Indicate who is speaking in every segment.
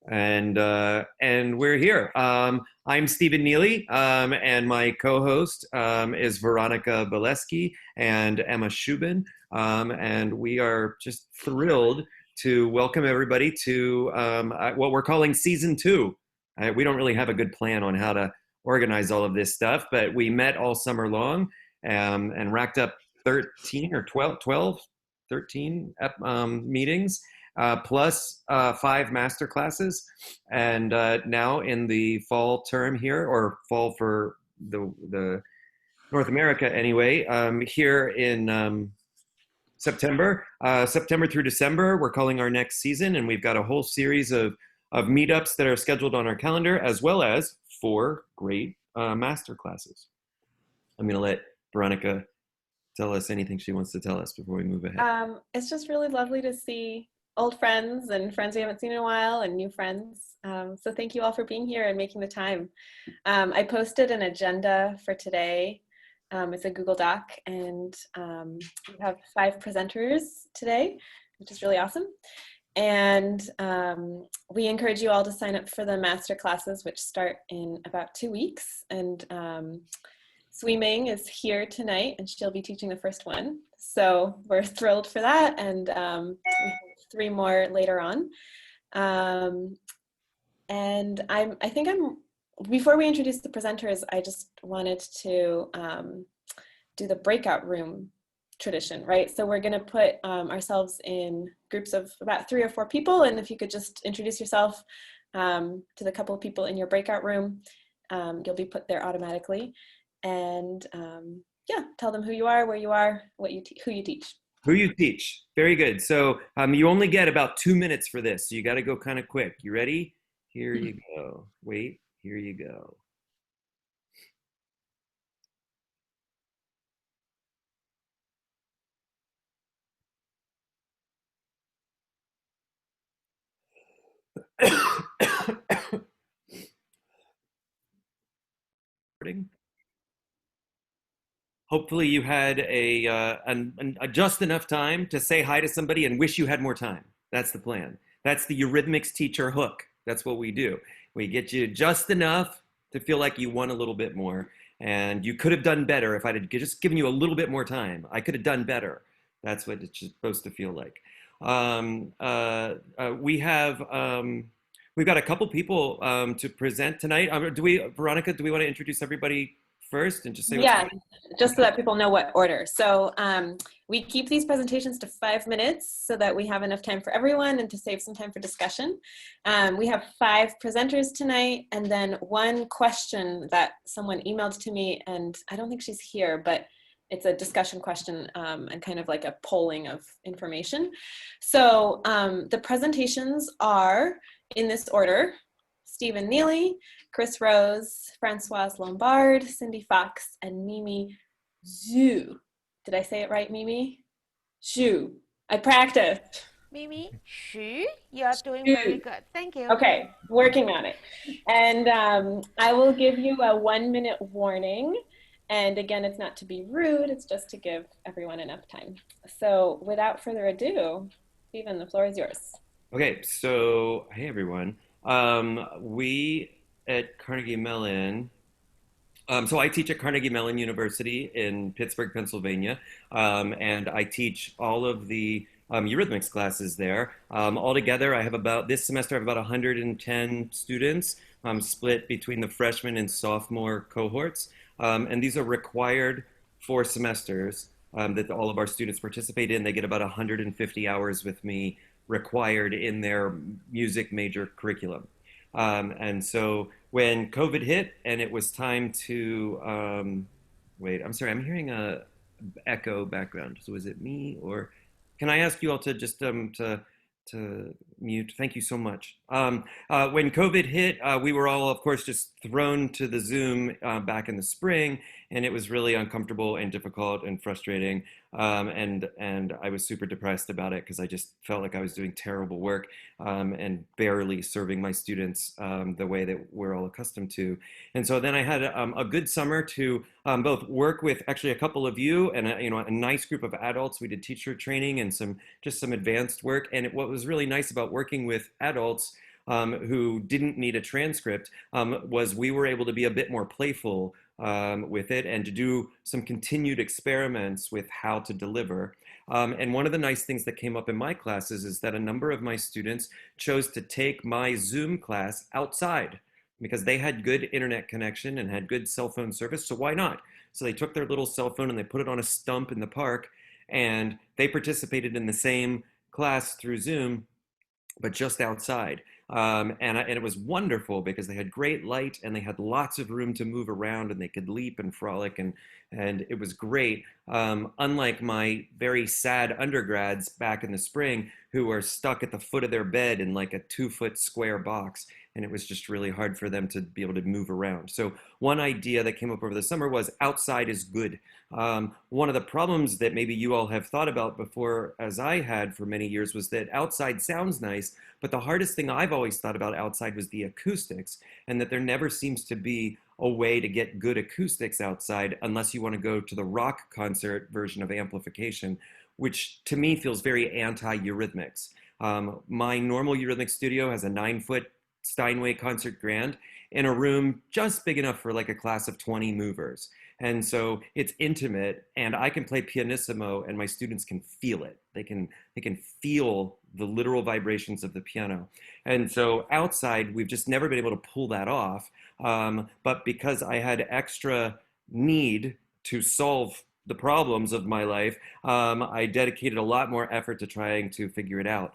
Speaker 1: And we're here. I'm Stephen Neely, and my co-host is Veronica Bileski and Emma Shubin, and we are just thrilled to welcome everybody to what we're calling season two. We don't really have a good plan on how to organize all of this stuff, but we met all summer long and racked up 13 or 12, 13 meetings plus 5 master classes. And now in the fall term here, or fall for the North America anyway, here in September through December, we're calling our next season, and we've got a whole series of meetups that are scheduled on our calendar, as well as 4 great master classes. I'm going to let Veronica tell us anything she wants to tell us before we move ahead.
Speaker 2: It's just really lovely to see old friends and friends we haven't seen in a while and new friends. So thank you all for being here and making the time. I posted an agenda for today. It's a Google Doc, and we have 5 presenters today, which is really awesome. And we encourage you all to sign up for the master classes, which start in about 2 weeks. And Sui Ming is here tonight, and she'll be teaching the first one. So we're thrilled for that, and we have 3 more later on. And before we introduce the presenters, I just wanted to do the breakout room tradition, right? So we're going to put ourselves in groups of about 3 or 4 people, and if you could just introduce yourself to the couple of people in your breakout room, you'll be put there automatically. And yeah, tell them who you are, where you are, who you teach.
Speaker 1: Who you teach. Very good. So you only get about 2 minutes for this. So you got to go kind of quick. You ready? Here you go. Wait, here you go. Hopefully you had a just enough time to say hi to somebody and wish you had more time. That's the plan. That's the Eurythmics teacher hook. That's what we do. We get you just enough to feel like you want a little bit more. And you could have done better if I had just given you a little bit more time. I could have done better. That's what it's supposed to feel like. We've got a couple people to present tonight. Veronica, do we want to introduce everybody first and just say
Speaker 2: just so that people know what order. So we keep these presentations to 5 minutes so that we have enough time for everyone and to save some time for discussion. We have 5 presenters tonight, and then 1 question that someone emailed to me, and I don't think she's here, but it's a discussion question and kind of like a polling of information. So the presentations are in this order: Stephen Neely, Chris Rose, Francoise Lombard, Cindy Fox, and Mimi Zhu. Did I say it right, Mimi? Zhu. I practiced.
Speaker 3: Mimi Xu, you're doing very good. Thank you.
Speaker 2: Okay, working on it. And I will give you a 1-minute warning. And again, it's not to be rude, it's just to give everyone enough time. So without further ado, Stephen, the floor is yours.
Speaker 1: Okay, so hey everyone. We at Carnegie Mellon, so I teach at Carnegie Mellon University in Pittsburgh, Pennsylvania, and I teach all of the Eurythmics classes there. Altogether, this semester I have about 110 students split between the freshman and sophomore cohorts, and these are required 4 semesters that all of our students participate in. They get about 150 hours with me required in their music major curriculum. And so when COVID hit and it was time to, wait, I'm sorry, I'm hearing a echo background. So is it me, or can I ask you all to just to mute? Thank you so much. When COVID hit, we were all, of course, just thrown to the Zoom back in the spring, and it was really uncomfortable and difficult and frustrating. And I was super depressed about it because I just felt like I was doing terrible work and barely serving my students the way that we're all accustomed to. And so then I had a good summer to both work with actually a couple of you and a nice group of adults. We did teacher training and some advanced work. And what was really nice about working with adults who didn't need a transcript, was we were able to be a bit more playful with it and to do some continued experiments with how to deliver. And one of the nice things that came up in my classes is that a number of my students chose to take my Zoom class outside because they had good internet connection and had good cell phone service. So why not? So they took their little cell phone and they put it on a stump in the park, and they participated in the same class through Zoom, but just outside. And it was wonderful because they had great light and they had lots of room to move around and they could leap and frolic, and it was great. Unlike my very sad undergrads back in the spring who were stuck at the foot of their bed in like a 2-foot square box, and it was just really hard for them to be able to move around. So one idea that came up over the summer was outside is good. One of the problems that maybe you all have thought about before, as I had for many years, was that outside sounds nice, but the hardest thing I've always thought about outside was the acoustics, and that there never seems to be a way to get good acoustics outside unless you want to go to the rock concert version of amplification, which to me feels very anti-Eurythmics. My normal Eurythmics studio has a 9-foot Steinway Concert Grand in a room just big enough for like a class of 20 movers. And so it's intimate, and I can play pianissimo and my students can feel it. They can feel the literal vibrations of the piano. And so outside, we've just never been able to pull that off. But because I had extra need to solve the problems of my life, I dedicated a lot more effort to trying to figure it out.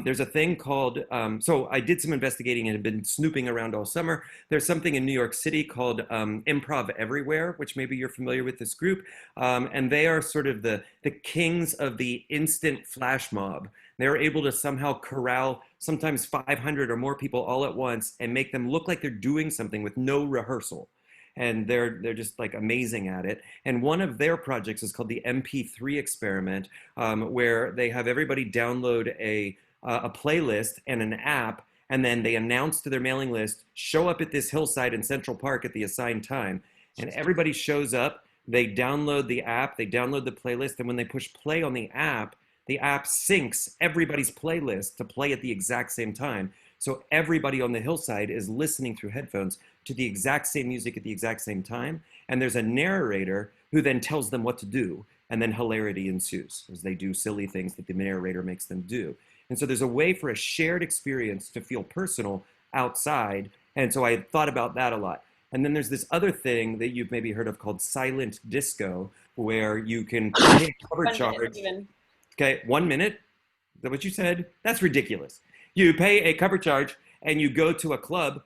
Speaker 1: There's a thing called, so I did some investigating and have been snooping around all summer. There's something in New York City called Improv Everywhere, which maybe you're familiar with this group. And they are sort of the kings of the instant flash mob. They're able to somehow corral sometimes 500 or more people all at once and make them look like they're doing something with no rehearsal. And they're just like amazing at it. And one of their projects is called the MP3 experiment, where they have everybody download a playlist and an app, and then they announce to their mailing list, show up at this hillside in Central Park at the assigned time. And everybody shows up, they download the app, they download the playlist, and when they push play on the app syncs everybody's playlist to play at the exact same time. So everybody on the hillside is listening through headphones to the exact same music at the exact same time. And there's a narrator who then tells them what to do. And then hilarity ensues as they do silly things that the narrator makes them do. And so there's a way for a shared experience to feel personal outside. And so I thought about that a lot. And then there's this other thing that you've maybe heard of called silent disco, where you can pay a cover charge. Okay, 1 minute. Is that what you said? That's ridiculous. You pay a cover charge and you go to a club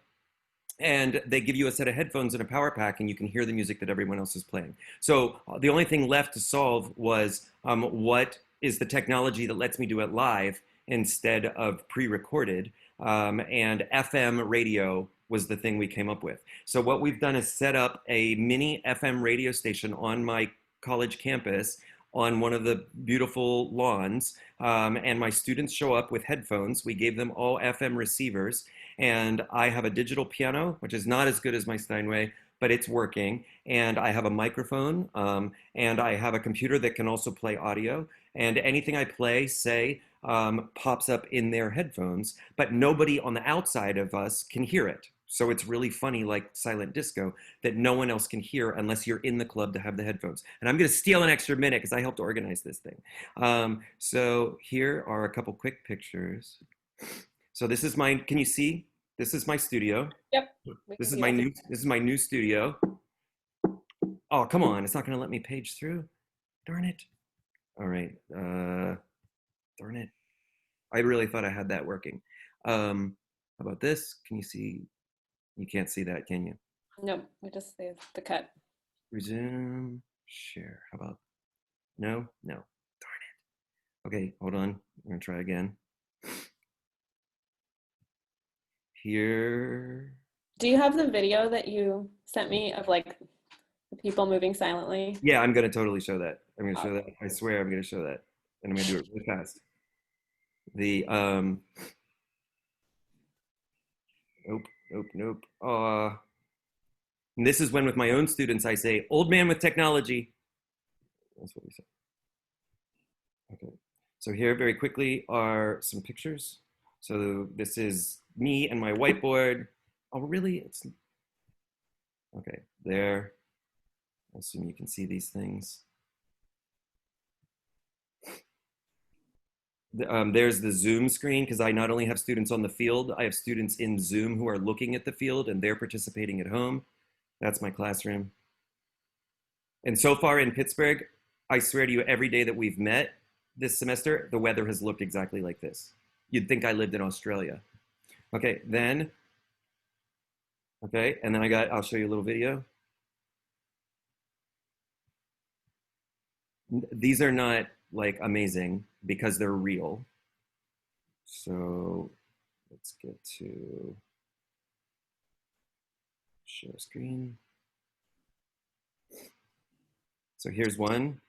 Speaker 1: and they give you a set of headphones and a power pack and you can hear the music that everyone else is playing. So the only thing left to solve was what is the technology that lets me do it live instead of pre-recorded, and FM radio was the thing we came up with. So what we've done is set up a mini FM radio station on my college campus on one of the beautiful lawns, and my students show up with headphones. We gave them all FM receivers, and I have a digital piano, which is not as good as my Steinway, but it's working, and I have a microphone, and I have a computer that can also play audio, and anything I play, say, pops up in their headphones, but nobody on the outside of us can hear it. So it's really funny, like silent disco, that no one else can hear unless you're in the club to have the headphones. And I'm going to steal an extra minute because I helped organize this thing. So here are a couple quick pictures. So this is my, can you see? This is my studio.
Speaker 2: Yep.
Speaker 1: This is my new studio. Oh, come on. It's not going to let me page through. Darn it. All right. Darn it. I really thought I had that working. How about this? Can you see? You can't see that, can you?
Speaker 2: No, we just saved the cut.
Speaker 1: Resume, share. How about, no? No, darn it. Okay, hold on. I'm gonna try again. Here.
Speaker 2: Do you have the video that you sent me of like the people moving silently?
Speaker 1: Yeah, I'm gonna totally show that. I'm gonna show that. I swear I'm gonna show that. And I'm gonna do it really fast. Nope. And this is when with my own students I say, old man with technology. That's what we say. Okay. So here very quickly are some pictures. So this is me and my whiteboard. Oh, really? It's okay. There. I assume you can see these things. There's the Zoom screen because I not only have students on the field, I have students in Zoom who are looking at the field and they're participating at home. That's my classroom. And so far in Pittsburgh, I swear to you, every day that we've met this semester, the weather has looked exactly like this. You'd think I lived in Australia. Okay, and then I'll show you a little video. These are not like amazing because they're real. So let's get to share screen. So here's one.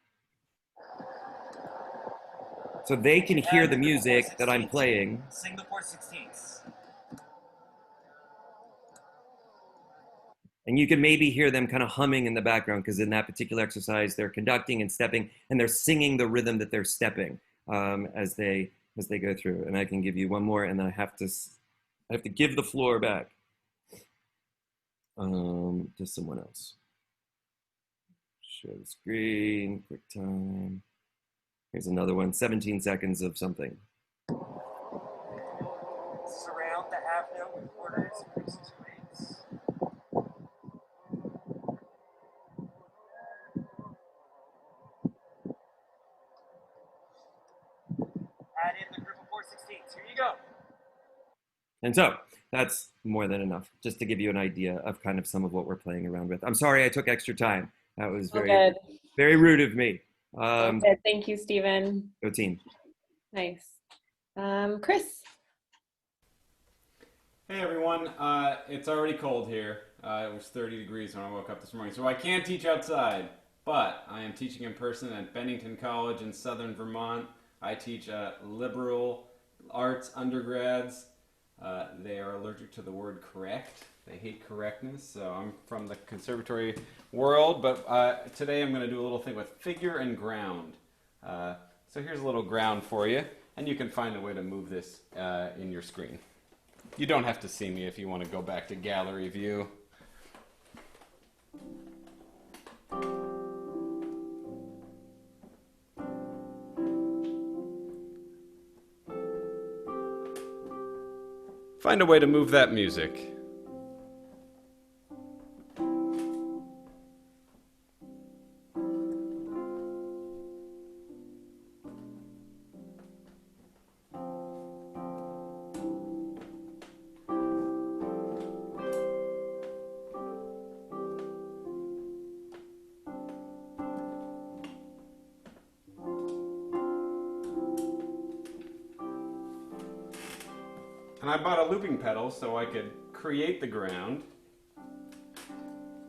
Speaker 1: So they can hear the music that I'm playing.
Speaker 4: Sing the 4/16.
Speaker 1: And you can maybe hear them kind of humming in the background because in that particular exercise, they're conducting and stepping, and they're singing the rhythm that they're stepping as they go through. And I can give you one more, and then I have to give the floor back to someone else. Share the screen, quick time. Here's another one, 17 seconds of something.
Speaker 4: Surround the half note with quarters, increases rates. Add in the group of 4/16. Here you go.
Speaker 1: And so that's more than enough, just to give you an idea of kind of some of what we're playing around with. I'm sorry I took extra time. That was very, very rude of me.
Speaker 2: Good. Thank you, Stephen.
Speaker 1: Go team.
Speaker 2: Nice. Chris.
Speaker 5: Hey everyone, it's already cold here. It was 30 degrees when I woke up this morning, so I can't teach outside, but I am teaching in person at Bennington College in southern Vermont. I teach liberal arts undergrads. They are allergic to the word correct. They hate correctness, so I'm from the conservatory world, but today I'm going to do a little thing with figure and ground. So here's a little ground for you, and you can find a way to move this in your screen. You don't have to see me if you want to go back to gallery view. Find a way to move that music. And I bought a looping pedal so I could create the ground.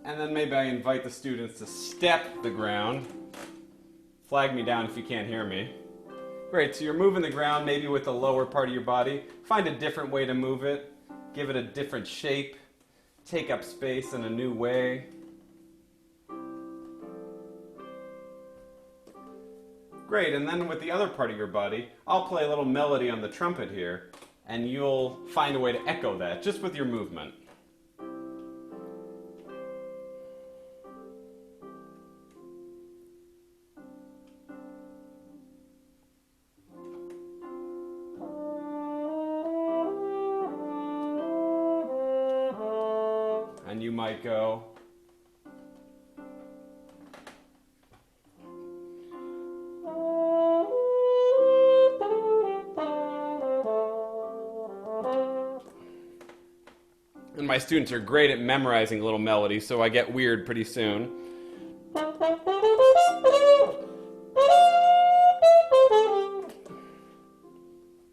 Speaker 5: And then maybe I invite the students to step the ground. Flag me down if you can't hear me. Great, so you're moving the ground maybe with the lower part of your body. Find a different way to move it. Give it a different shape. Take up space in a new way. Great, and then with the other part of your body, I'll play a little melody on the trumpet here, and you'll find a way to echo that just with your movement. And you might go. And my students are great at memorizing little melodies, so I get weird pretty soon.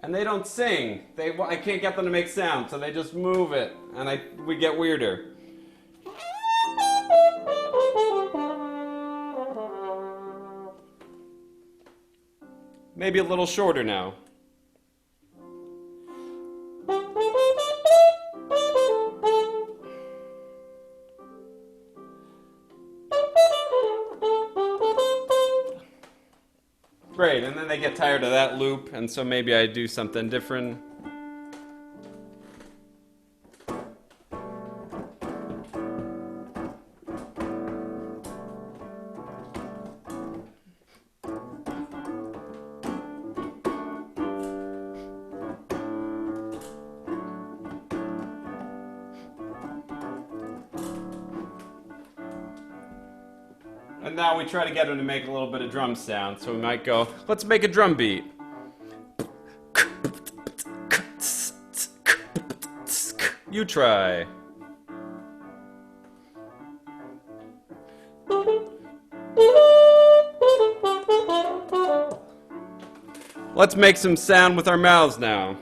Speaker 5: And they don't sing. I can't get them to make sound, so they just move it, and we get weirder. Maybe a little shorter now. Great, and then they get tired of that loop, and so maybe I do something different. And now we try to get him to make a little bit of drum sound. So we might go, let's make a drum beat. You try. Let's make some sound with our mouths now.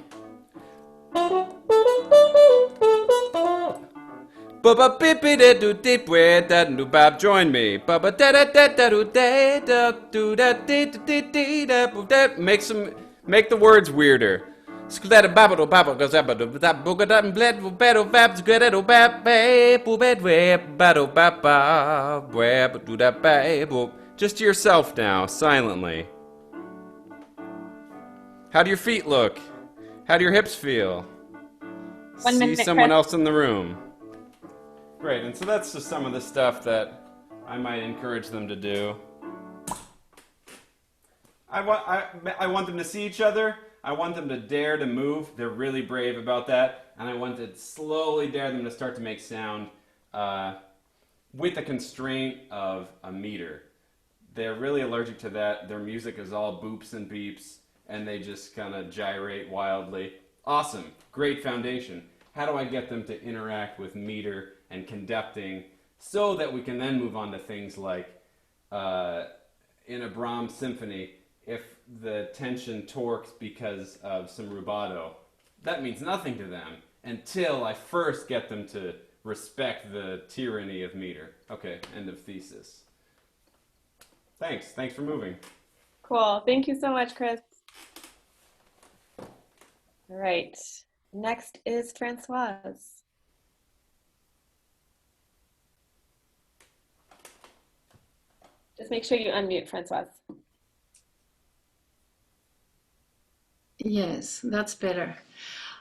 Speaker 5: Baba bippy da do dip where that do bab join me. Baba da da da da do da da do da da da da da. Make the words weirder. Sklada babado babo gazabado that bogadam bled bedo babs gredo bab bed web bado baba web do that babe. Just to yourself now, silently. How do your feet look? How do your hips feel?
Speaker 2: 1 minute,
Speaker 5: See someone
Speaker 2: Chris.
Speaker 5: else in the room. Great, and so that's just some of the stuff that I might encourage them to do. I want them to see each other. I want them to dare to move. They're really brave about that. And I want to slowly dare them to start to make sound with the constraint of a meter. They're really allergic to that. Their music is all boops and beeps, and they just kind of gyrate wildly. Awesome. Great foundation. How do I get them to interact with meter and conducting so that we can then move on to things like in a Brahms symphony, if the tension torques because of some rubato, that means nothing to them until I first get them to respect the tyranny of meter. Okay, end of thesis. Thanks for moving.
Speaker 2: Cool. Thank you so much, Chris. All right. Next is Francoise. Just make sure you unmute, Francoise.
Speaker 6: Yes, that's better.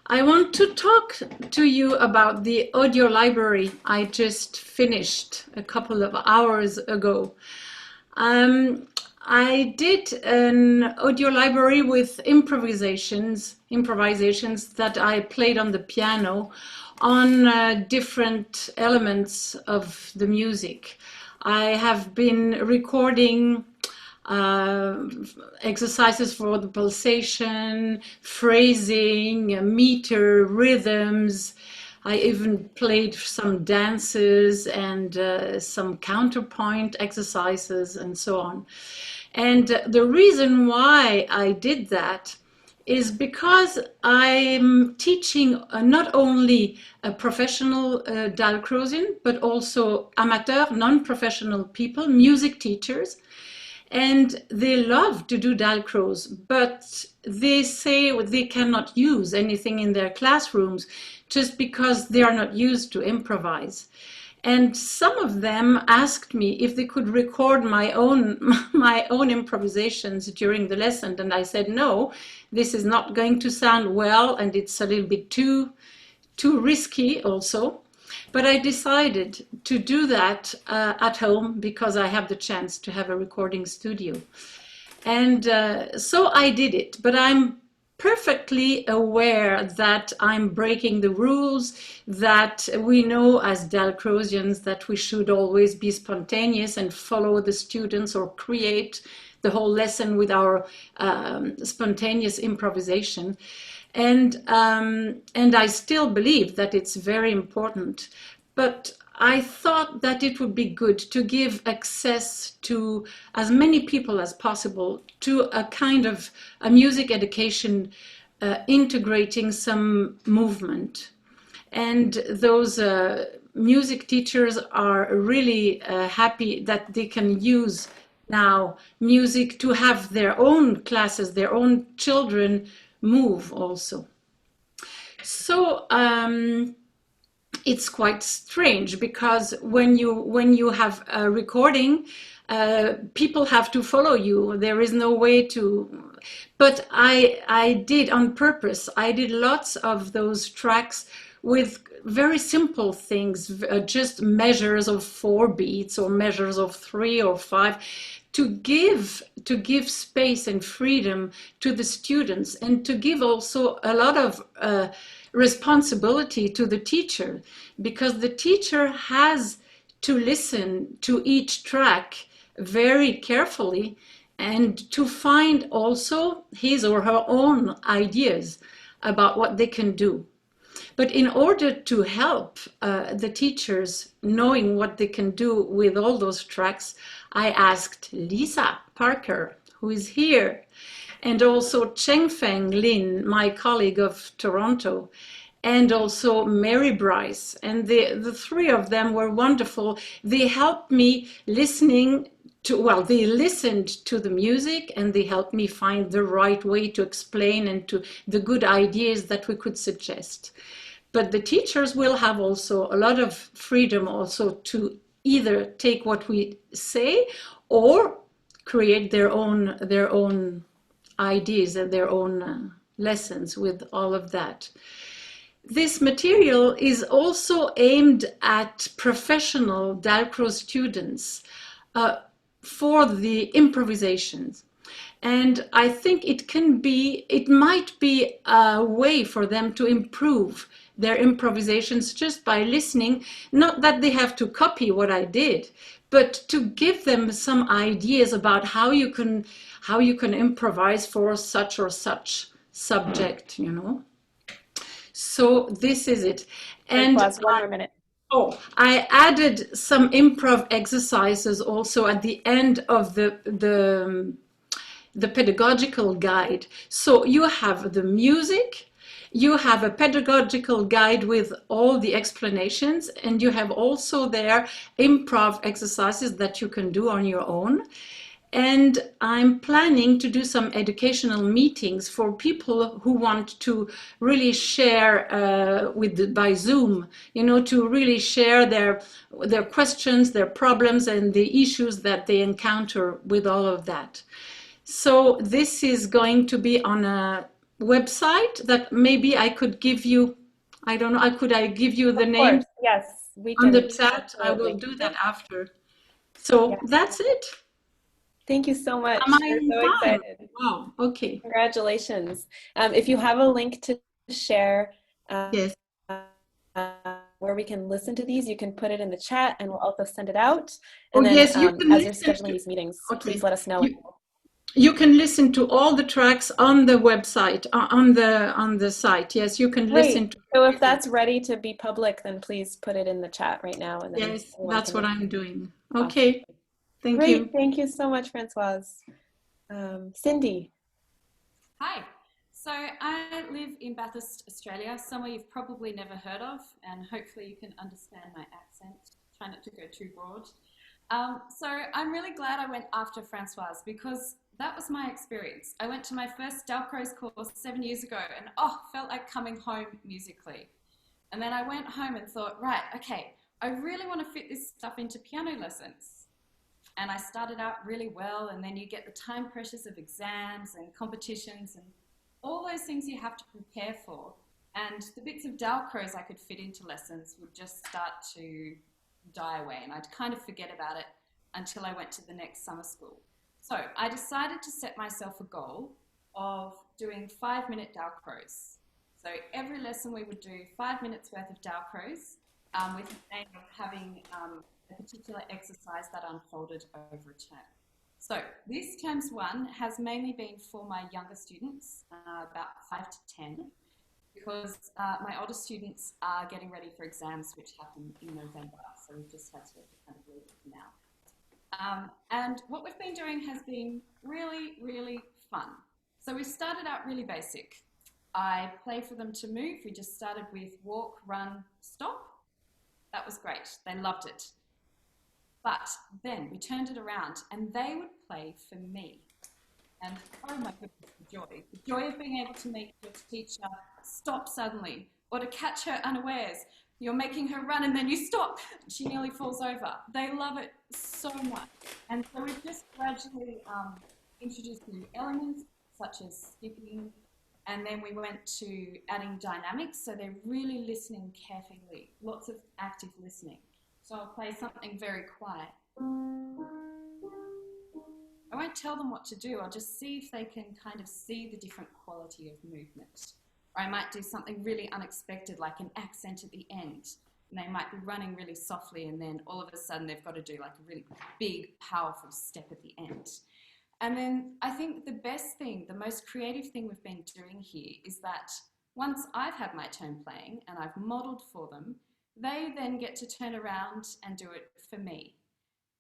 Speaker 6: I want to talk to you about the audio library I just finished a couple of hours ago. I did an audio library with improvisations that I played on the piano on different elements of the music. I have been recording exercises for the pulsation, phrasing, meter, rhythms. I even played some dances and some counterpoint exercises and so on. And the reason why I did that is because I'm teaching not only a professional Dalcrozian, but also amateur, non-professional people, music teachers. And they love to do Dalcroze, but they say they cannot use anything in their classrooms just because they are not used to improvise. And some of them asked me if they could record my own improvisations during the lesson. And I said, no, this is not going to sound well, and it's a little bit too risky also. But I decided to do that at home because I have the chance to have a recording studio. And so I did it, but I'm perfectly aware that I'm breaking the rules, that we know as Dalcrozians that we should always be spontaneous and follow the students or create the whole lesson with our spontaneous improvisation. And I still believe that it's very important, but I thought that it would be good to give access to as many people as possible to a kind of a music education integrating some movement. And those music teachers are really happy that they can use now music to have their own classes, their own children move also. So it's quite strange because when you have a recording, people have to follow you. There is no way to. But I did on purpose. I did lots of those tracks with very simple things, just measures of 4 beats or measures of 3 or 5. To give space and freedom to the students, and to give also a lot of responsibility to the teacher, because the teacher has to listen to each track very carefully and to find also his or her own ideas about what they can do. But in order to help the teachers knowing what they can do with all those tracks, I asked Lisa Parker, who is here, and also Chengfeng Lin, my colleague of Toronto, and also Mary Bryce. And the three of them were wonderful. They helped me listening to, well, they listened to the music and they helped me find the right way to explain and to the good ideas that we could suggest. But the teachers will have also a lot of freedom also to either take what we say or create their own ideas and their own lessons with all of that. This material is also aimed at professional Dalcroze students for the improvisations. And I think it might be a way for them to improve their improvisations just by listening. Not that they have to copy what I did, but to give them some ideas about how you can improvise for such or such subject, you know. So this is it. And
Speaker 2: One more minute.
Speaker 6: oh, I added some improv exercises also at the end of the pedagogical guide. So you have the music, you have a pedagogical guide with all the explanations, and you have also there improv exercises that you can do on your own. And I'm planning to do some educational meetings for people who want to really share by Zoom, you know, to really share their questions, their problems, and the issues that they encounter with all of that. So this is going to be on a website that maybe I could give you. I don't know. Could I give you the name?
Speaker 2: Course, yes, we
Speaker 6: on
Speaker 2: can.
Speaker 6: the chat? I will do that after. So that's it.
Speaker 2: Thank you so much.
Speaker 6: Am I
Speaker 2: We're so
Speaker 6: fine?
Speaker 2: excited.
Speaker 6: Wow. Okay.
Speaker 2: Congratulations. If you have a link to share
Speaker 6: Yes.
Speaker 2: where we can listen to these, you can put it in the chat and we'll also send it out. And then
Speaker 6: yes, you can
Speaker 2: as you're
Speaker 6: listen
Speaker 2: scheduling these meetings,
Speaker 6: okay.
Speaker 2: please let us know.
Speaker 6: You can listen to all the tracks on the website, on the site. Yes, you can listen to.
Speaker 2: So if that's ready to be public, then please put it in the chat right now. And then
Speaker 6: yes, that's what I'm doing. Okay. Thank
Speaker 2: Great.
Speaker 6: you.
Speaker 2: Thank you so much, Francoise. Cindy.
Speaker 7: Hi. So I live in Bathurst, Australia, somewhere you've probably never heard of, and hopefully you can understand my accent. Try not to go too broad. So I'm really glad I went after Francoise because that was my experience. I went to my first Dalcroze course 7 years ago and felt like coming home musically. And then I went home and thought, right, okay, I really want to fit this stuff into piano lessons. And I started out really well, and then you get the time pressures of exams and competitions and all those things you have to prepare for. And the bits of Dalcroze I could fit into lessons would just start to die away, and I'd kind of forget about it until I went to the next summer school. So I decided to set myself a goal of doing 5-minute Dalcroze. So every lesson we would do 5 minutes worth of Dalcroze with the aim of having a particular exercise that unfolded over a term. So this term's one has mainly been for my younger students, about 5 to 10, because my older students are getting ready for exams which happen in November, so we've just had to kind of leave it for now. And what we've been doing has been really, really fun. So we started out really basic. I play for them to move. We just started with walk, run, stop. That was great. They loved it. But then we turned it around and they would play for me. And oh my goodness, the joy of being able to make your teacher stop suddenly or to catch her unawares. You're making her run and then you stop. She nearly falls over. They love it so much. And so we've just gradually introduced new elements such as skipping, and then we went to adding dynamics, so they're really listening carefully, lots of active listening. So I'll play something very quiet. I won't tell them what to do, I'll just see if they can kind of see the different quality of movement. Or I might do something really unexpected, like an accent at the end. And they might be running really softly, and then all of a sudden they've got to do like a really big, powerful step at the end. And then I think the best thing, the most creative thing we've been doing here is that once I've had my turn playing and I've modeled for them, they then get to turn around and do it for me.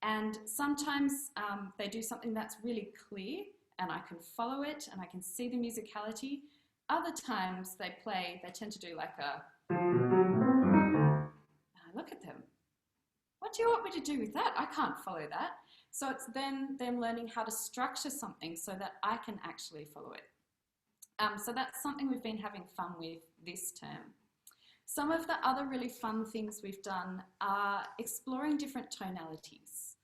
Speaker 7: And sometimes they do something that's really clear and I can follow it and I can see the musicality. Other times they tend to do like a, look at them. What do you want me to do with that? I can't follow that. So it's then them learning how to structure something so that I can actually follow it. So that's something we've been having fun with this term. Some of the other really fun things we've done are exploring different tonalities.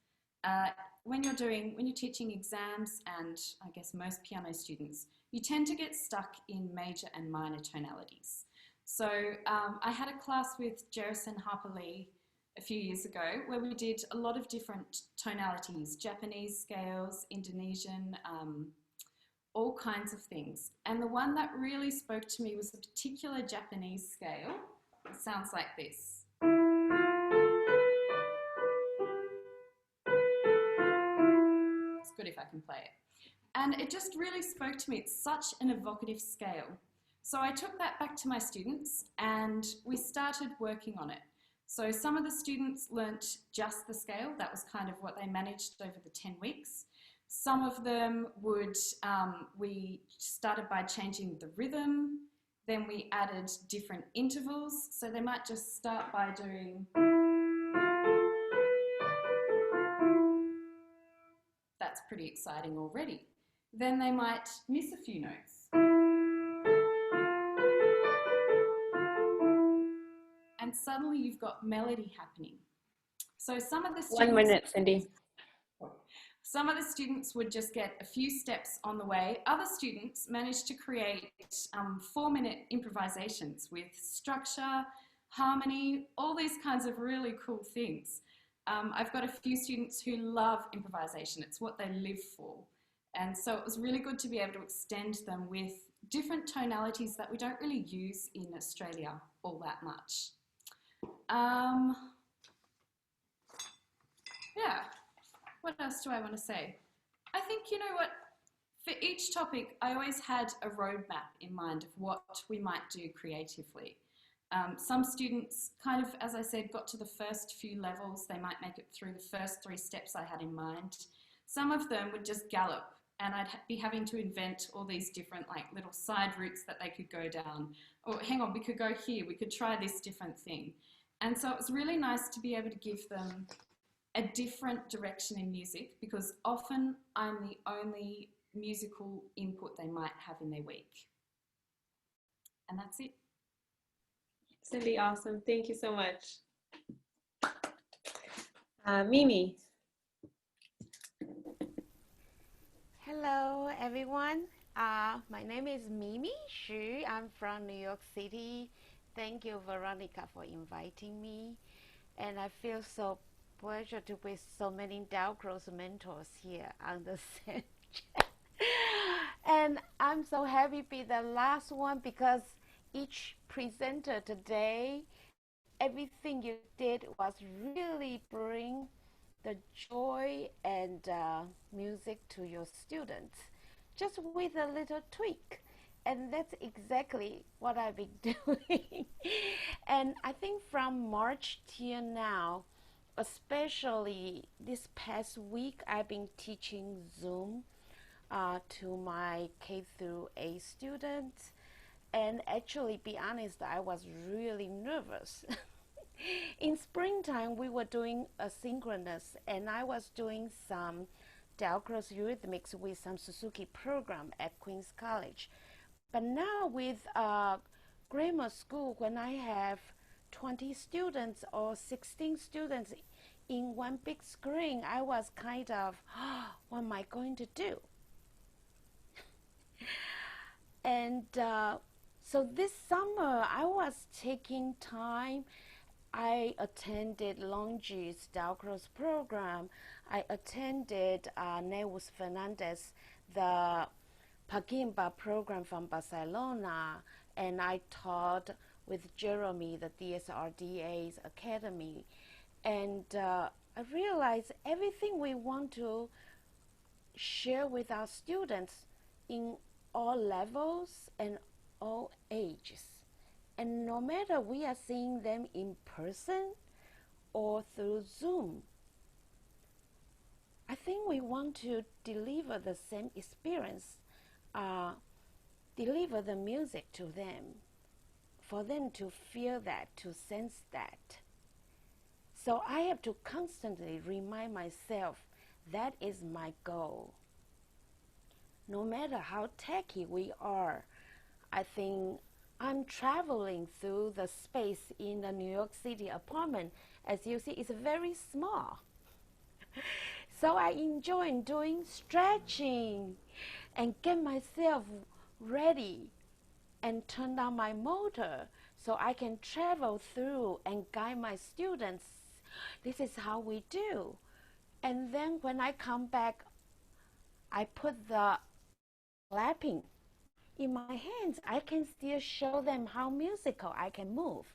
Speaker 7: When you're teaching exams, and I guess most piano students, you tend to get stuck in major and minor tonalities. So I had a class with Jerison Harper Lee a few years ago where we did a lot of different tonalities, Japanese scales, Indonesian, all kinds of things. And the one that really spoke to me was a particular Japanese scale. It sounds like this. It's good if I can play it. And it just really spoke to me. It's such an evocative scale. So I took that back to my students and we started working on it. So some of the students learnt just the scale. That was kind of what they managed over the 10 weeks. Some of them we started by changing the rhythm. Then we added different intervals. So they might just start by doing. That's pretty exciting already. Then they might miss a few notes. And suddenly you've got melody happening. So some of the students...
Speaker 2: 1 minute, Cindy.
Speaker 7: Some of the students would just get a few steps on the way. Other students managed to create 4-minute improvisations with structure, harmony, all these kinds of really cool things. I've got a few students who love improvisation. It's what they live for. And so it was really good to be able to extend them with different tonalities that we don't really use in Australia all that much. Yeah, what else do I want to say? I think, you know what, for each topic, I always had a roadmap in mind of what we might do creatively. Some students kind of, as I said, got to the first few levels. They might make it through the first 3 steps I had in mind. Some of them would just gallop and I'd be having to invent all these different like little side routes that they could go down. Or hang on, we could go here, we could try this different thing. And so it was really nice to be able to give them a different direction in music because often I'm the only musical input they might have in their week. And that's it.
Speaker 2: Cindy, awesome. Thank you so much. Mimi.
Speaker 3: Hello, everyone. My name is Mimi Xu. I'm from New York City. Thank you, Veronica, for inviting me. And I feel so pleasure to be with so many Dalcroze mentors here on the same chat. And I'm so happy to be the last one because each presenter today, everything you did was really bring the joy and music to your students, just with a little tweak. And that's exactly what I've been doing. And I think from March till now, especially this past week, I've been teaching Zoom to my K through 8 students. And actually, be honest, I was really nervous. In springtime, we were doing asynchronous, and I was doing some Dalcroze Eurythmics with some Suzuki program at Queen's College. But now with grammar school, when I have 20 students or 16 students in one big screen, I was kind of, what am I going to do? And so this summer, I was taking time. I attended Longy's Dalcroze program. I attended Neus Fernandez, the Pagimba program from Barcelona, and I taught with Jeremy, the DSRDA's Academy. And I realized everything we want to share with our students in all levels and all ages. And no matter we are seeing them in person or through Zoom, I think we want to deliver the same experience, deliver the music to them, for them to feel that, to sense that. So I have to constantly remind myself that is my goal. No matter how techy we are, I think I'm traveling through the space in the New York City apartment. As you see, it's very small. So I enjoy doing stretching and get myself ready and turn down my motor so I can travel through and guide my students. This is how we do. And then when I come back, I put the clapping in my hands. I can still show them how musical I can move,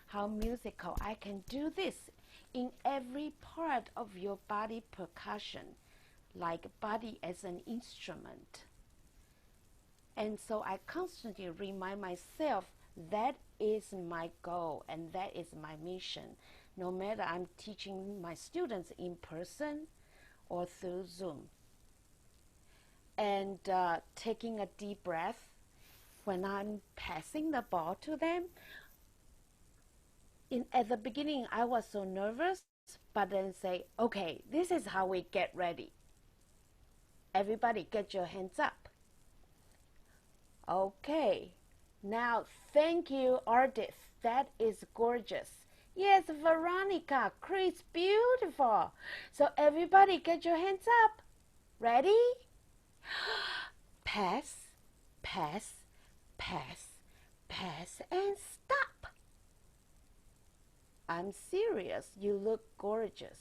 Speaker 3: how musical I can do this in every part of your body percussion, like body as an instrument. And so I constantly remind myself that is my goal and that is my mission, no matter I'm teaching my students in person or through Zoom. And taking a deep breath when I'm passing the ball to them. At the beginning, I was so nervous, but then say, okay, this is how we get ready. Everybody get your hands up. Okay, now thank you, Ardith. That is gorgeous. Yes, Veronica, Chris, beautiful. So everybody get your hands up. Ready? Pass, pass, pass, pass, and stop. I'm serious. You look gorgeous.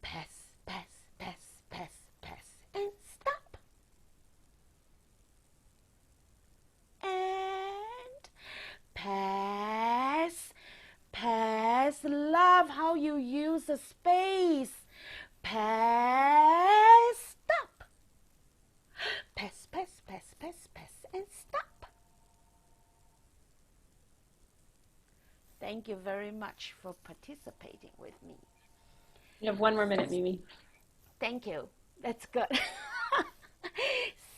Speaker 3: Pass, pass, pass, pass, pass, and stop. And pass, pass. Love how you use the space. Pass, stop. Pass, pass, pass, pass, pass, and stop. Thank you very much for participating with me.
Speaker 2: You have 1 more minute, Mimi.
Speaker 3: Thank you. That's good.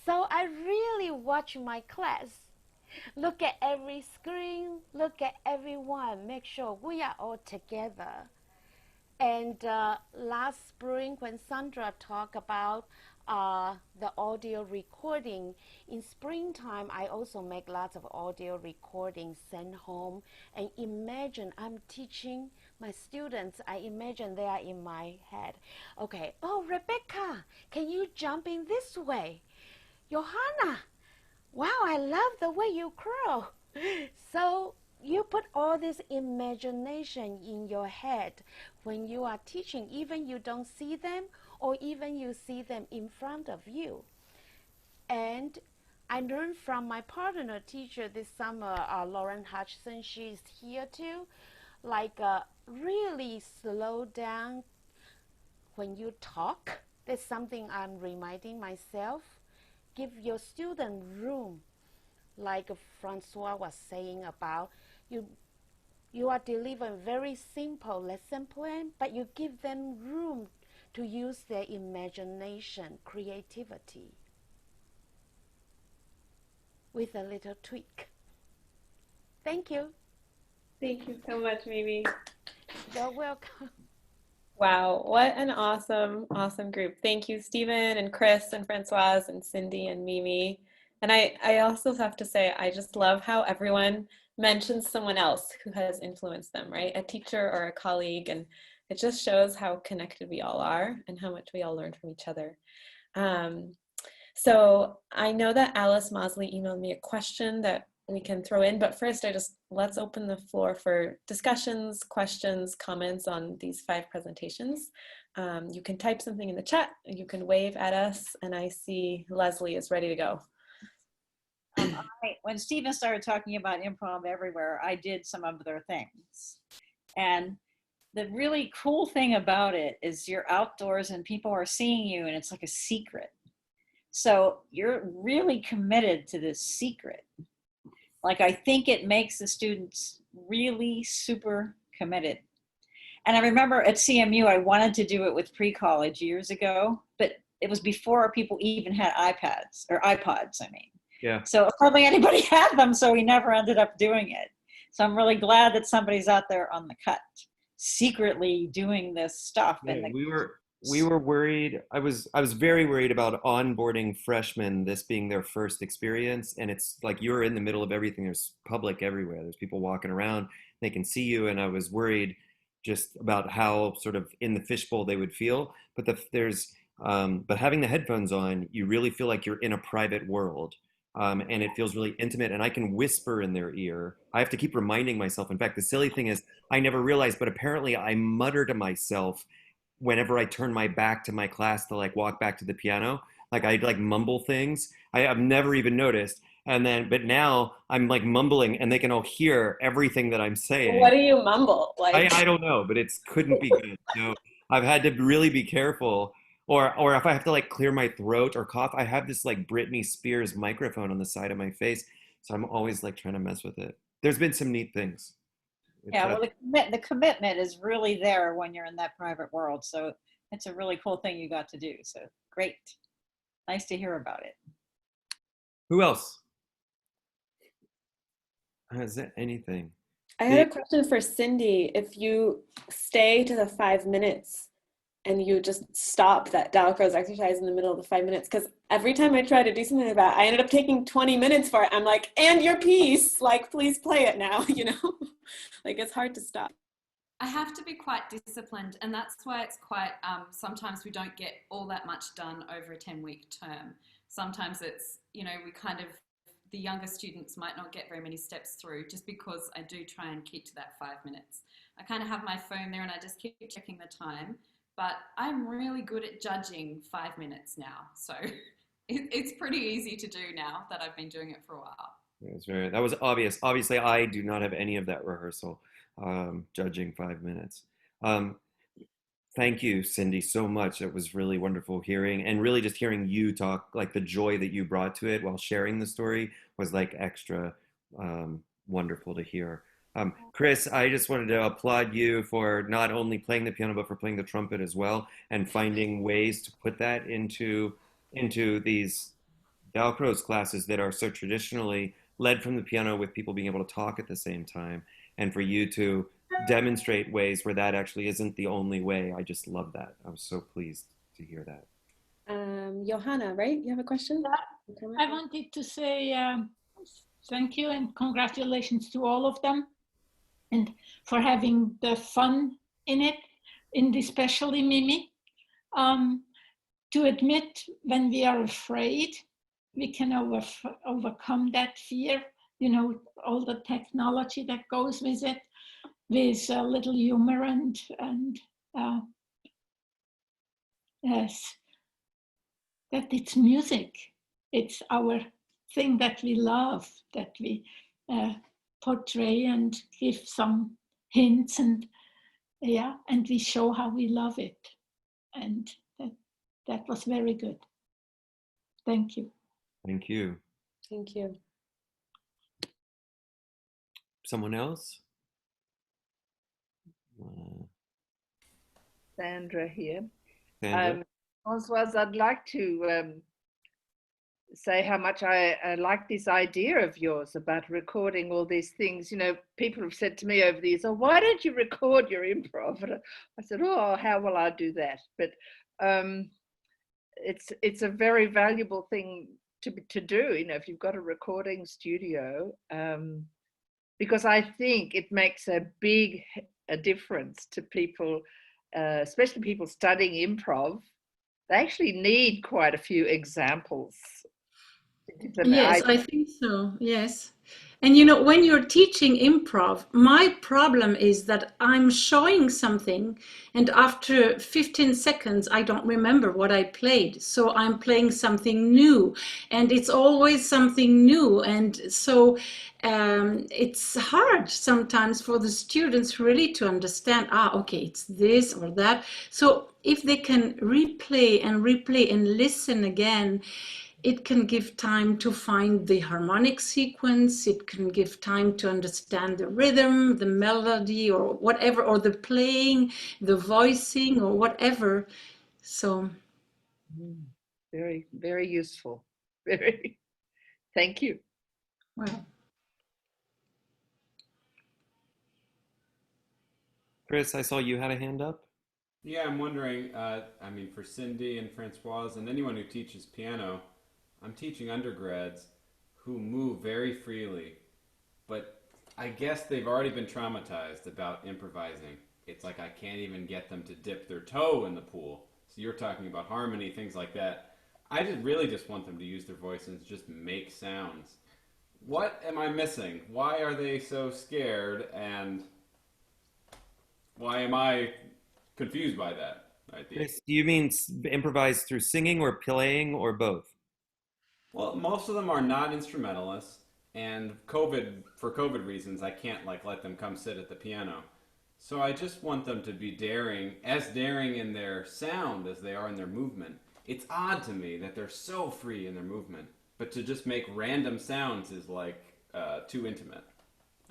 Speaker 3: So I really watch my class. Look at every screen, look at everyone, make sure we are all together. And last spring when Sandra talked about the audio recording, in springtime I also make lots of audio recordings sent home, and imagine I'm teaching my students, I imagine they are in my head. Okay, oh Rebecca, can you jump in this way? Johanna, wow, I love the way you curl. So you put all this imagination in your head when you are teaching, even you don't see them or even you see them in front of you. And I learned from my partner teacher this summer, Lauren Hutchison, she's here too, like really slow down when you talk. That's something I'm reminding myself. Give your student room, like Francois was saying about, you are delivering very simple lesson plan, but you give them room to use their imagination, creativity, with a little tweak. Thank you.
Speaker 2: Thank you so much, Mimi.
Speaker 3: You're welcome.
Speaker 2: Wow, what an awesome, awesome group. Thank you, Stephen and Chris and Francoise and Cindy and Mimi. And I also have to say, I just love how everyone mentions someone else who has influenced them, right? A teacher or a colleague. And it just shows how connected we all are and how much we all learn from each other. So I know that Alice Mosley emailed me a question that we can throw in, but first let's open the floor for discussions, questions, comments on these 5 presentations. You can type something in the chat, you can wave at us, and I see Leslie is ready to go.
Speaker 8: when Stephen started talking about improv everywhere, I did some of their things. And the really cool thing about it is you're outdoors and people are seeing you and it's like a secret. So you're really committed to this secret. Like, I think it makes the students really super committed. And I remember at CMU, I wanted to do it with pre-college years ago, but it was before people even had iPads or iPods, I mean.
Speaker 1: Yeah.
Speaker 8: So hardly anybody had them, so we never ended up doing it. So I'm really glad that somebody's out there on the cut, secretly doing this stuff.
Speaker 1: Yeah,
Speaker 8: And
Speaker 1: we were worried. I was very worried about onboarding freshmen, this being their first experience. And it's like you're in the middle of everything. There's public everywhere. There's people walking around. They can see you. And I was worried just about how sort of in the fishbowl they would feel. But but having the headphones on, you really feel like you're in a private world. And it feels really intimate. And I can whisper in their ear. I have to keep reminding myself. In fact, the silly thing is I never realized, but apparently I mutter to myself whenever I turn my back to my class to like walk back to the piano. Like I'd like mumble things. I've never even noticed. But now I'm like mumbling and they can all hear everything that I'm saying.
Speaker 2: What do you mumble? Like
Speaker 1: I don't know, but it couldn't be good. So I've had to really be careful. Or if I have to like clear my throat or cough, I have this like Britney Spears microphone on the side of my face. So I'm always like trying to mess with it. There's been some neat things.
Speaker 8: yeah, well, the commitment is really there when you're in that private world. So it's a really cool thing you got to do. So great. Nice to hear about it.
Speaker 1: Who else? Is there anything?
Speaker 2: I had a question for Cindy. If you stay to the 5 minutes and you just stop that Dalcroze exercise in the middle of the 5 minutes, because every time I try to do something like that, I ended up taking 20 minutes for it. I'm like, and your piece, like, please play it now, you know? Like, it's hard to stop.
Speaker 7: I have to be quite disciplined, and that's why it's quite, sometimes we don't get all that much done over a 10-week term. Sometimes it's, you know, the younger students might not get very many steps through just because I do try and keep to that 5 minutes. I kind of have my phone there and I just keep checking the time, but I'm really good at judging 5 minutes now. So it's pretty easy to do now that I've been doing it for a while.
Speaker 1: That was obvious. Obviously, I do not have any of that rehearsal, judging 5 minutes. Thank you, Cindy, so much. It was really wonderful hearing, and really just hearing you talk, like the joy that you brought to it while sharing the story was like extra wonderful to hear. Chris, I just wanted to applaud you for not only playing the piano, but for playing the trumpet as well, and finding ways to put that into these Dalcroze classes that are so traditionally led from the piano with people being able to talk at the same time, and for you to demonstrate ways where that actually isn't the only way. I just love that. I was so pleased to hear that.
Speaker 2: Johanna, right? You have a question?
Speaker 9: I wanted to say thank you and congratulations to all of them, and for having the fun in it, and especially Mimi. To admit when we are afraid, we can overcome that fear, you know, all the technology that goes with it, with a little humor and yes, that it's music. It's our thing that we love, that we portray and give some hints, and yeah, and we show how we love it. And that was very good. Thank you.
Speaker 1: Thank you.
Speaker 2: Thank you.
Speaker 1: Someone else?
Speaker 10: Sandra here.
Speaker 1: Sandra?
Speaker 10: Françoise, I'd like to say how much I like this idea of yours about recording all these things. You know, people have said to me over the years, oh, why don't you record your improv? And I said, oh, how will I do that? But it's a very valuable thing to do, you know, if you've got a recording studio, because I think it makes a difference to people, especially people studying improv. They actually need quite a few examples.
Speaker 6: Yes, I think so. Yes. And you know, when you're teaching improv, my problem is that I'm showing something, and after 15 seconds, I don't remember what I played. So I'm playing something new, and it's always something new. And so it's hard sometimes for the students really to understand, okay, it's this or that. So if they can replay and listen again, it can give time to find the harmonic sequence. It can give time to understand the rhythm, the melody, or whatever, or the playing, the voicing, or whatever. So,
Speaker 10: very, very useful. Very. Thank you.
Speaker 6: well,
Speaker 1: Chris, I saw you had a hand up.
Speaker 5: Yeah, I'm wondering, I mean, for Cindy and Francoise and anyone who teaches piano, I'm teaching undergrads who move very freely, but I guess they've already been traumatized about improvising. It's like I can't even get them to dip their toe in the pool. So you're talking about harmony, things like that. I really just want them to use their voice and just make sounds. What am I missing? Why are they so scared, and why am I confused by that idea?
Speaker 1: Chris, do you mean improvise through singing or playing or both?
Speaker 5: Well, most of them are not instrumentalists, and for COVID reasons, I can't let them come sit at the piano. So I just want them to be daring in their sound as they are in their movement. It's odd to me that they're so free in their movement, but to just make random sounds is too intimate.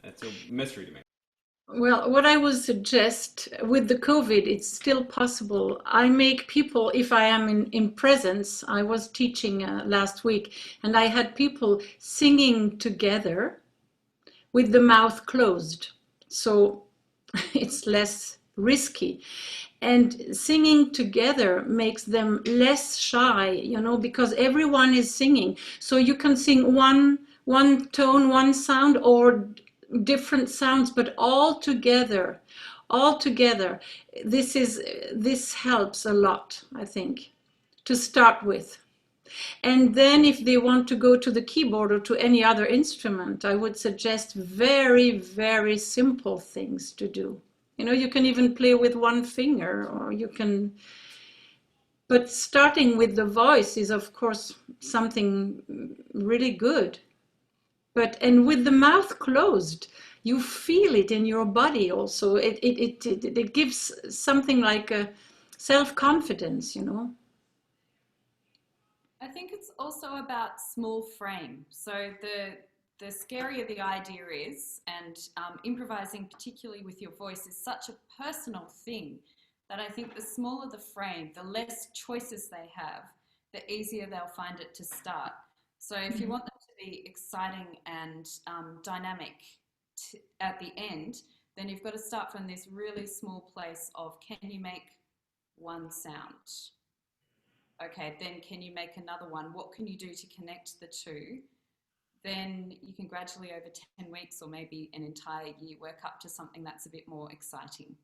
Speaker 5: It's a mystery to me.
Speaker 6: well, what I would suggest with the COVID, it's still possible. I make people, if I am in presence, I was teaching last week, and I had people singing together with the mouth closed. So it's less risky. And singing together makes them less shy, because everyone is singing. So you can sing one tone, one sound, or different sounds, but all together. This helps a lot, I think, to start with. And then if they want to go to the keyboard or to any other instrument, I would suggest very, very simple things to do. You can even play with one finger, or but starting with the voice is, of course, something really good. And with the mouth closed, you feel it in your body also. It gives something like a self-confidence,
Speaker 7: I think it's also about small frame. So the scarier the idea is, and improvising particularly with your voice is such a personal thing that I think the smaller the frame, the less choices they have, the easier they'll find it to start. So if you want them to be exciting and dynamic at the end, then you've got to start from this really small place of, can you make one sound? Okay, then can you make another one? What can you do to connect the two? Then you can gradually, over 10 weeks or maybe an entire year, work up to something that's a bit more exciting.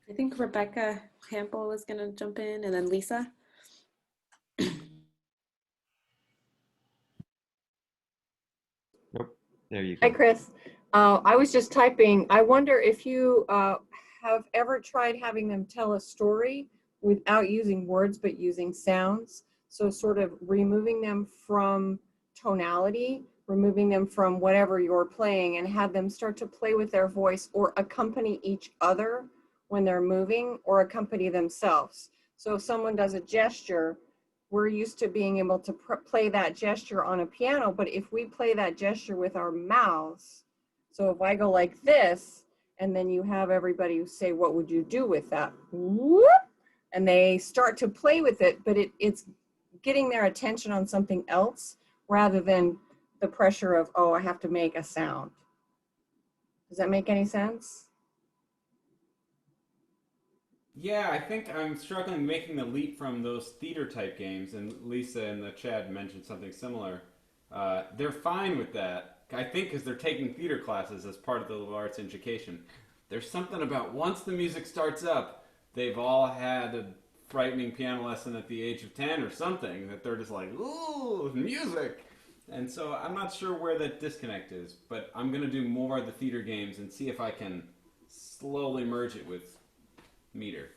Speaker 2: I think Rebecca Campbell was going to jump in, and then Lisa.
Speaker 1: Nope. There you go.
Speaker 11: Hi, Chris. I was just typing. I wonder if you have ever tried having them tell a story without using words, but using sounds. So sort of removing them from tonality, removing them from whatever you're playing, and have them start to play with their voice or accompany each other when they're moving, or accompany themselves. So if someone does a gesture, we're used to being able to play that gesture on a piano, but if we play that gesture with our mouths, so if I go like this, and then you have everybody say, what would you do with that? Whoop! And they start to play with it, but it's getting their attention on something else rather than the pressure of, oh, I have to make a sound. Does that make any sense?
Speaker 5: Yeah, I think I'm struggling making the leap from those theater type games, and Lisa in the chat mentioned something similar. They're fine with that, I think, because they're taking theater classes as part of the liberal arts education. There's something about once the music starts up, they've all had frightening piano lesson at the age of 10 or something, that they're just like, ooh, music. And so I'm not sure where that disconnect is, but I'm going to do more of the theater games and see if I can slowly merge it with meter.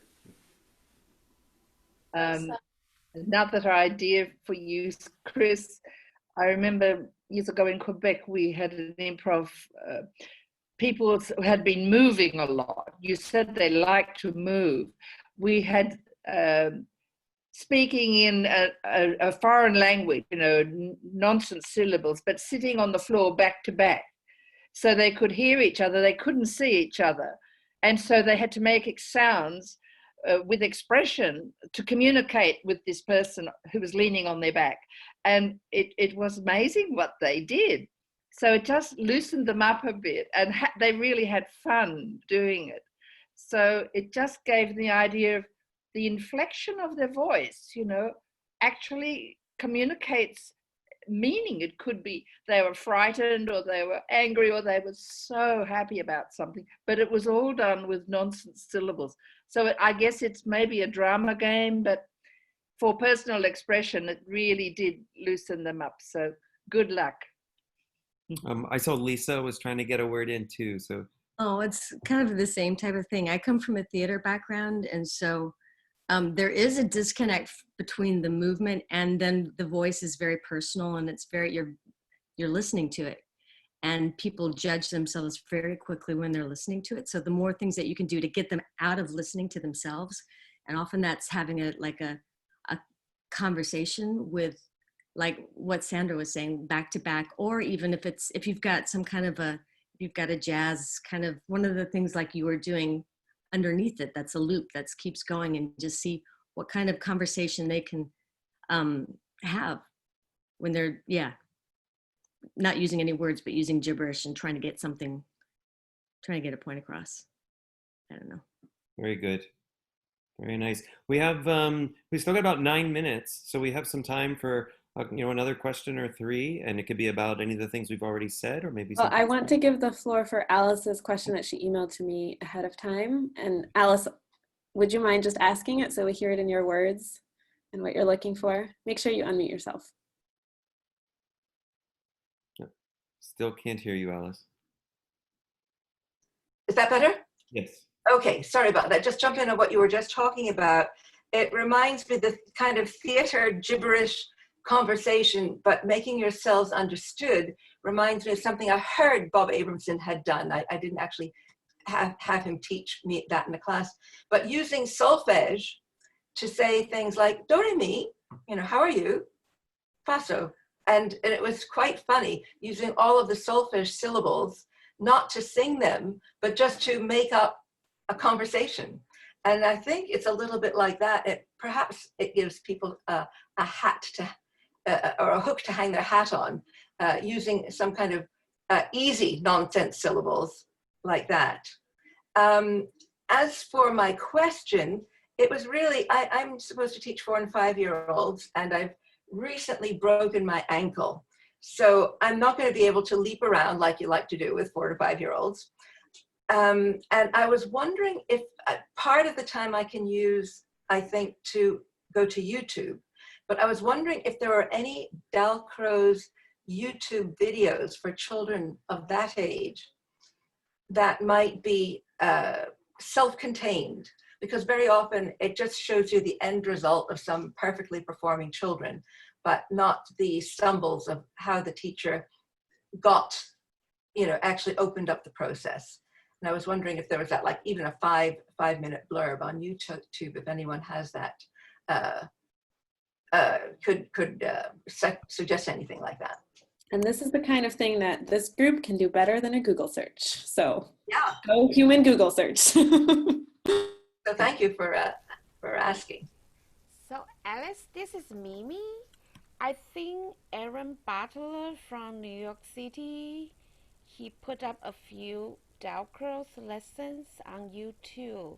Speaker 10: Another idea for you, Chris, I remember years ago in Quebec, we had an improv, people had been moving a lot. You said they like to move. We had speaking in a foreign language, you know, nonsense syllables, but sitting on the floor back to back. So they could hear each other, they couldn't see each other. And so they had to make sounds with expression to communicate with this person who was leaning on their back. And it was amazing what they did. So it just loosened them up a bit, and they really had fun doing it. So it just gave the idea of the inflection of their voice, you know, actually communicates meaning. It could be they were frightened or they were angry or they were so happy about something, but it was all done with nonsense syllables. So I guess it's maybe a drama game, but for personal expression, it really did loosen them up. So good luck.
Speaker 1: I saw Lisa was trying to get a word in too. So.
Speaker 12: Oh, it's kind of the same type of thing. I come from a theater background, and so there is a disconnect between the movement and then the voice is very personal, and it's very, you're listening to it, and people judge themselves very quickly when they're listening to it. So the more things that you can do to get them out of listening to themselves, and often that's having a conversation with, like what Sandra was saying, back to back, or even if you've got some kind of you've got a jazz kind of, one of the things like you were doing underneath it, that's a loop that keeps going, and just see what kind of conversation they can have when they're, not using any words, but using gibberish and trying to get a point across. I don't know.
Speaker 1: Very good. Very nice. We have, we still got about 9 minutes, so we have some time for another question or three, and it could be about any of the things we've already said, or maybe.
Speaker 2: Well, I want to give the floor for Alice's question that she emailed to me ahead of time. And Alice, would you mind just asking it so we hear it in your words and what you're looking for? Make sure you unmute yourself.
Speaker 1: Still can't hear you, Alice.
Speaker 13: Is that better?
Speaker 1: Yes.
Speaker 13: Okay, sorry about that. Just jump in on what you were just talking about. It reminds me the kind of theater gibberish conversation, but making yourselves understood reminds me of something I heard Bob Abramson had done. I didn't actually have him teach me that in the class, but using solfege to say things like, do, re, mi, how are you? Faso. And it was quite funny using all of the solfege syllables, not to sing them, but just to make up a conversation. And I think it's a little bit like that. Perhaps it gives people a hat to, or a hook to hang their hat on, using some kind of easy nonsense syllables like that. As for my question, it was really, I'm supposed to teach 4 and 5-year-olds, and I've recently broken my ankle. So I'm not going to be able to leap around like you like to do with 4 to 5-year-olds. And I was wondering if part of the time I can use, I think, to go to YouTube. But I was wondering if there are any Dalcroze YouTube videos for children of that age that might be self-contained, because very often it just shows you the end result of some perfectly performing children, but not the stumbles of how the teacher got, actually opened up the process. And I was wondering if there was that, like even a five-minute blurb on YouTube, if anyone has that. Could suggest anything like that.
Speaker 2: And this is the kind of thing that this group can do better than a Google search. So
Speaker 13: yeah,
Speaker 2: go human Google search.
Speaker 13: So thank you for asking.
Speaker 3: So Alice, this is Mimi. I think Aaron Butler from New York City, he put up a few Dalcroze lessons on YouTube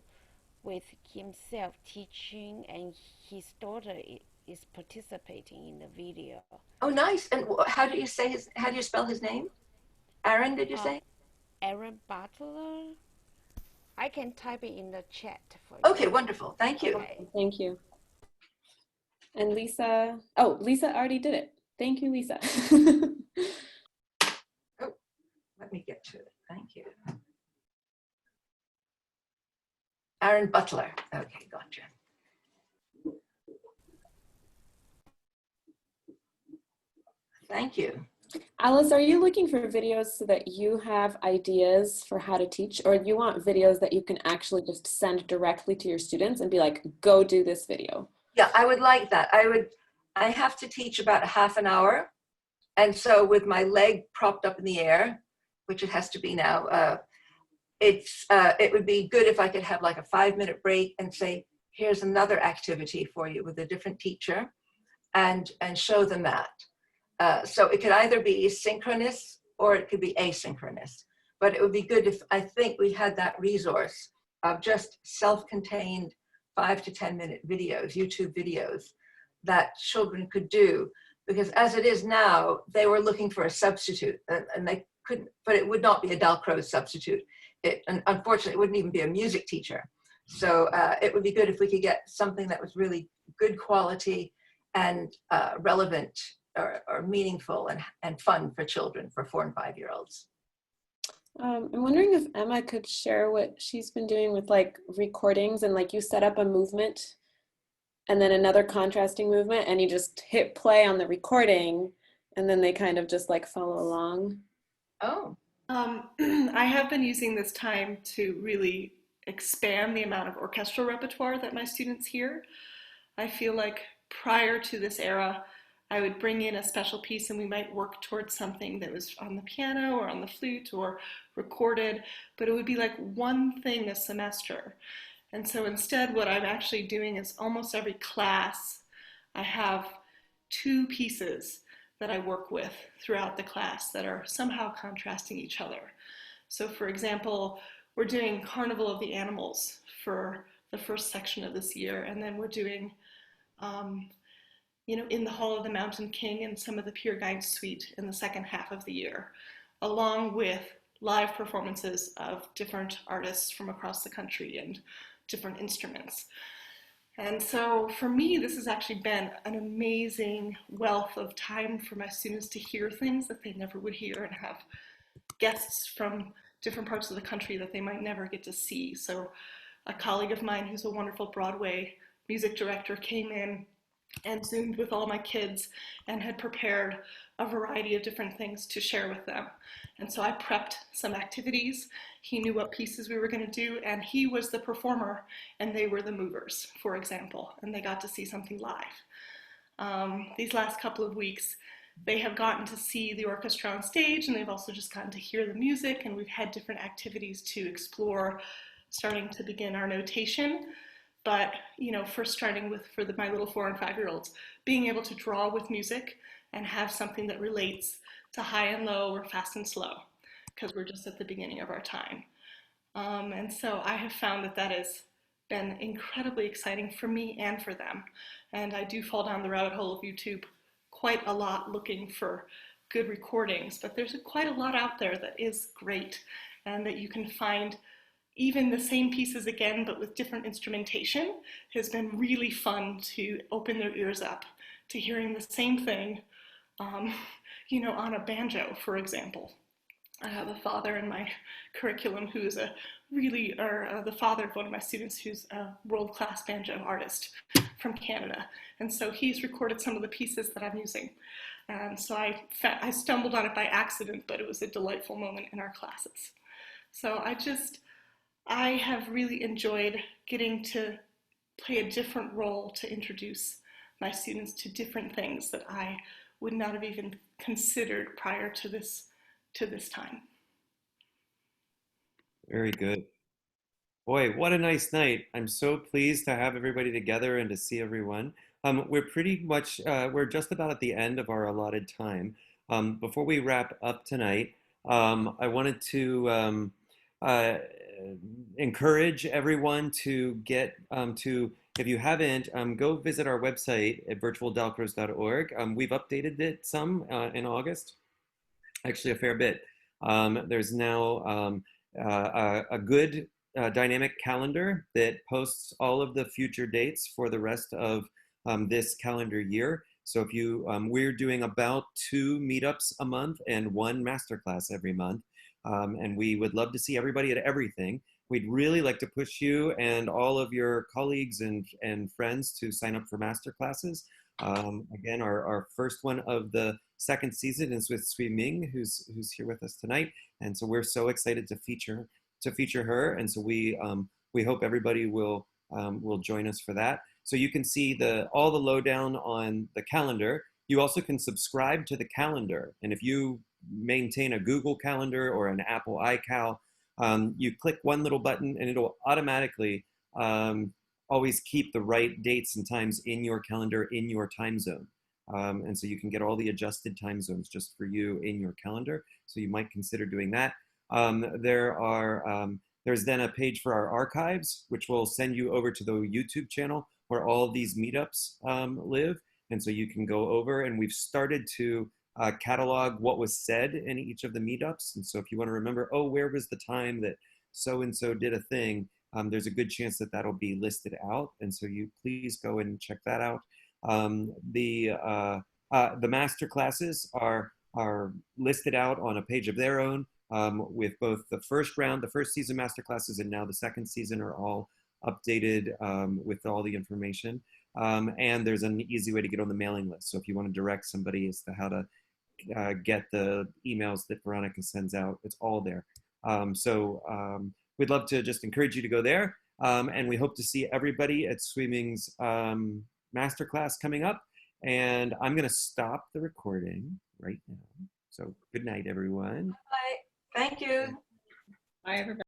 Speaker 3: with himself teaching, and his daughter is participating in the video.
Speaker 13: Oh, nice. And how do you spell his name? Aaron, did you say?
Speaker 3: Aaron Butler. I can type it in the chat for you.
Speaker 13: Okay, wonderful. Thank you.
Speaker 3: Okay.
Speaker 2: Thank you. And Lisa, oh, Lisa already did it. Thank you, Lisa.
Speaker 13: Oh, let me get to it. Thank you. Aaron Butler. Okay, gotcha. Thank you.
Speaker 2: Alice, are you looking for videos so that you have ideas for how to teach, or you want videos that you can actually just send directly to your students and be like, go do this video?
Speaker 13: Yeah, I would like that. I have to teach about half an hour. And so with my leg propped up in the air, which it has to be now, it would be good if I could have like a 5-minute break and say, here's another activity for you with a different teacher, and show them that. So it could either be synchronous or it could be asynchronous. But it would be good if, I think, we had that resource of just self-contained 5 to 10 minute videos, YouTube videos that children could do. Because as it is now, they were looking for a substitute and they couldn't, but it would not be a Dalcroze substitute. And unfortunately, it wouldn't even be a music teacher. So it would be good if we could get something that was really good quality and relevant or meaningful and fun for children, for 4 and 5-year-olds.
Speaker 2: I'm wondering if Emma could share what she's been doing with like recordings, and like you set up a movement and then another contrasting movement and you just hit play on the recording and then they kind of just like follow along.
Speaker 13: Oh.
Speaker 14: I have been using this time to really expand the amount of orchestral repertoire that my students hear. I feel like prior to this era, I would bring in a special piece and we might work towards something that was on the piano or on the flute or recorded, but it would be like one thing a semester. And so instead what I'm actually doing is almost every class, I have 2 pieces that I work with throughout the class that are somehow contrasting each other. So for example, we're doing Carnival of the Animals for the first section of this year, and then we're doing In the Hall of the Mountain King and some of the Peer Gynt Suite in the second half of the year, along with live performances of different artists from across the country and different instruments. And so for me, this has actually been an amazing wealth of time for my students to hear things that they never would hear and have guests from different parts of the country that they might never get to see. So a colleague of mine who's a wonderful Broadway music director came in and Zoomed with all my kids and had prepared a variety of different things to share with them. And so I prepped some activities. He knew what pieces we were going to do, and he was the performer and they were the movers, for example, and they got to see something live. These last couple of weeks, they have gotten to see the orchestra on stage, and they've also just gotten to hear the music, and we've had different activities to explore, starting to begin our notation. But, first starting with, for my little 4 and 5-year-olds, being able to draw with music and have something that relates to high and low or fast and slow, because we're just at the beginning of our time. And so I have found that has been incredibly exciting for me and for them. And I do fall down the rabbit hole of YouTube quite a lot looking for good recordings, but there's quite a lot out there that is great and that you can find. Even the same pieces again, but with different instrumentation, has been really fun to open their ears up to hearing the same thing, on a banjo, for example. I have a father in my curriculum who is the father of one of my students who's a world-class banjo artist from Canada. And so he's recorded some of the pieces that I'm using. And so I stumbled on it by accident, but it was a delightful moment in our classes. So I have really enjoyed getting to play a different role to introduce my students to different things that I would not have even considered prior to this time.
Speaker 1: Very good. Boy, what a nice night. I'm so pleased to have everybody together and to see everyone. We're pretty much, we're just about at the end of our allotted time. Before we wrap up tonight, I wanted to encourage everyone to get if you haven't, go visit our website at virtualdalcroze.org. We've updated it some in August, actually a fair bit. There's now a good dynamic calendar that posts all of the future dates for the rest of this calendar year. So if you, we're doing about 2 meetups a month and 1 masterclass every month. And we would love to see everybody at everything. We'd really like to push you and all of your colleagues and friends to sign up for masterclasses. Again, our first one of the second season is with Sui Ming, who's here with us tonight. And so we're so excited to feature her. And so we hope everybody will join us for that. So you can see all the lowdown on the calendar. You also can subscribe to the calendar. And if you maintain a Google Calendar or an Apple iCal, you click one little button and it'll automatically always keep the right dates and times in your calendar in your time zone. And so you can get all the adjusted time zones just for you in your calendar. So you might consider doing that. There's then a page for our archives, which will send you over to the YouTube channel where all of these meetups live. And so you can go over, and we've started to catalog what was said in each of the meetups. And so if you want to remember, oh, where was the time that so-and-so did a thing, there's a good chance that that'll be listed out. And so you please go and check that out. The master classes are listed out on a page of their own, with both the first season master classes and now the second season are all updated with all the information. And there's an easy way to get on the mailing list. So if you want to direct somebody as to how to get the emails that Veronica sends out, it's all there. We'd love to just encourage you to go there. And we hope to see everybody at Sui Ming's masterclass coming up. And I'm going to stop the recording right now. So good night, everyone.
Speaker 13: Bye. Thank you.
Speaker 8: Bye, everybody.